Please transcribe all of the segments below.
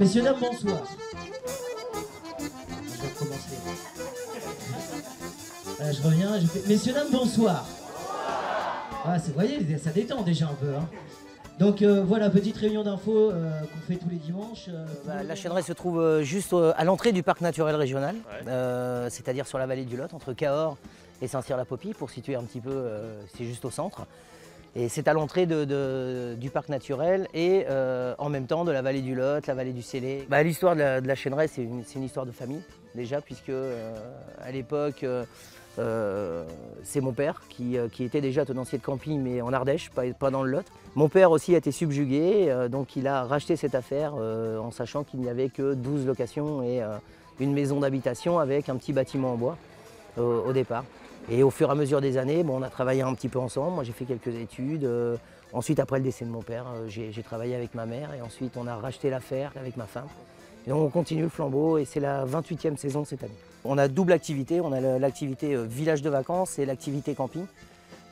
Messieurs, dames, bonsoir. Je vais recommencer. Voilà, je reviens, je fais... Messieurs, dames, bonsoir. Ah, vous voyez, ça détend déjà un peu. Hein. Donc voilà, petite réunion d'infos qu'on fait tous les dimanches. La chêneraie se trouve juste à l'entrée du parc naturel régional, c'est-à-dire sur la vallée du Lot, entre Cahors et Saint-Cyr-la-Popie, pour situer un petit peu, c'est juste au centre. Et c'est à l'entrée du parc naturel et en même temps de la vallée du Lot, la vallée du Célé. L'histoire de la chêneraie, c'est une histoire de famille déjà, puisque à l'époque, c'est mon père qui était déjà tenancier de camping, mais en Ardèche, pas dans le Lot. Mon père aussi a été subjugué, donc il a racheté cette affaire en sachant qu'il n'y avait que 12 locations et une maison d'habitation avec un petit bâtiment en bois au départ. Et au fur et à mesure des années, on a travaillé un petit peu ensemble. Moi, j'ai fait quelques études. Ensuite, après le décès de mon père, j'ai travaillé avec ma mère. Et ensuite, on a racheté l'affaire avec ma femme. Et on continue le flambeau. Et c'est la 28e saison cette année. On a double activité. On a l'activité village de vacances et l'activité camping.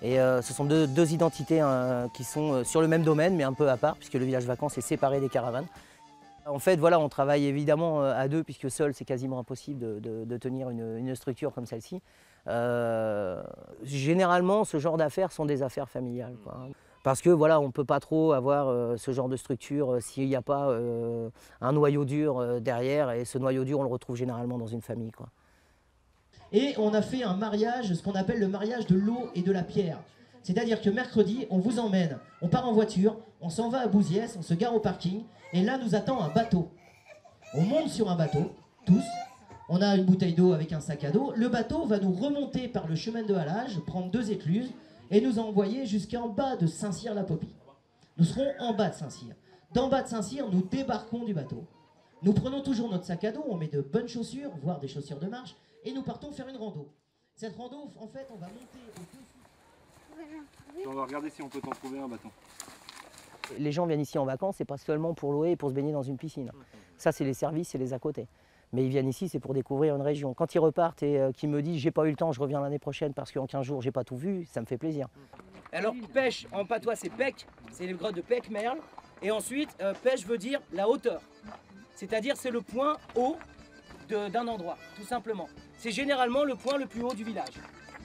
Et ce sont deux identités qui sont sur le même domaine, mais un peu à part, puisque le village vacances est séparé des caravanes. En fait, voilà, on travaille évidemment à deux, puisque seul, c'est quasiment impossible de tenir une structure comme celle-ci. Généralement, ce genre d'affaires sont des affaires familiales, quoi. Parce que voilà, on ne peut pas trop avoir ce genre de structure s'il n'y a pas un noyau dur derrière. Et ce noyau dur, on le retrouve généralement dans une famille, quoi. Et on a fait un mariage, ce qu'on appelle le mariage de l'eau et de la pierre. C'est-à-dire que mercredi, on vous emmène, on part en voiture, on s'en va à Bouziès, on se gare au parking, et là nous attend un bateau. On monte sur un bateau, tous, on a une bouteille d'eau avec un sac à dos, le bateau va nous remonter par le chemin de halage, prendre 2 écluses, et nous envoyer jusqu'en bas de Saint-Cyr-la-Popie. Nous serons en bas de Saint-Cyr. D'en bas de Saint-Cyr, nous débarquons du bateau. Nous prenons toujours notre sac à dos, on met de bonnes chaussures, voire des chaussures de marche, et nous partons faire une rando. Cette rando, en fait, on va monter au-dessus. On va regarder si on peut t'en trouver un bâton. Les gens viennent ici en vacances, c'est pas seulement pour louer et pour se baigner dans une piscine. Ça, c'est les services, c'est les à côté. Mais ils viennent ici, c'est pour découvrir une région. Quand ils repartent et qu'ils me disent « j'ai pas eu le temps, je reviens l'année prochaine parce qu'en 15 jours, j'ai pas tout vu », ça me fait plaisir. Alors, pêche, en patois, c'est pec, c'est les grottes de Pec-Merle. Et ensuite, pêche veut dire la hauteur. C'est-à-dire, c'est le point haut d'un endroit, tout simplement. C'est généralement le point le plus haut du village.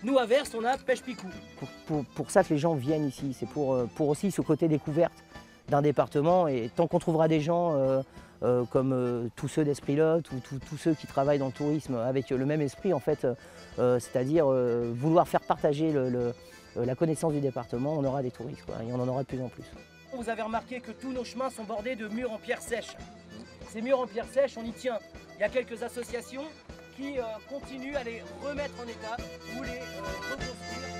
Nous, à Vers, on a pêche-picou. Pour ça que les gens viennent ici, c'est pour aussi ce côté découverte d'un département. Et tant qu'on trouvera des gens comme tous ceux d'Esprit Lot ou tous ceux qui travaillent dans le tourisme avec le même esprit, en fait, c'est-à-dire vouloir faire partager la connaissance du département, on aura des touristes, quoi, et on en aura de plus en plus. Vous avez remarqué que tous nos chemins sont bordés de murs en pierre sèche. Ces murs en pierre sèche, on y tient. Il y a quelques associations qui continuent à les remettre en état ou les reconstruire.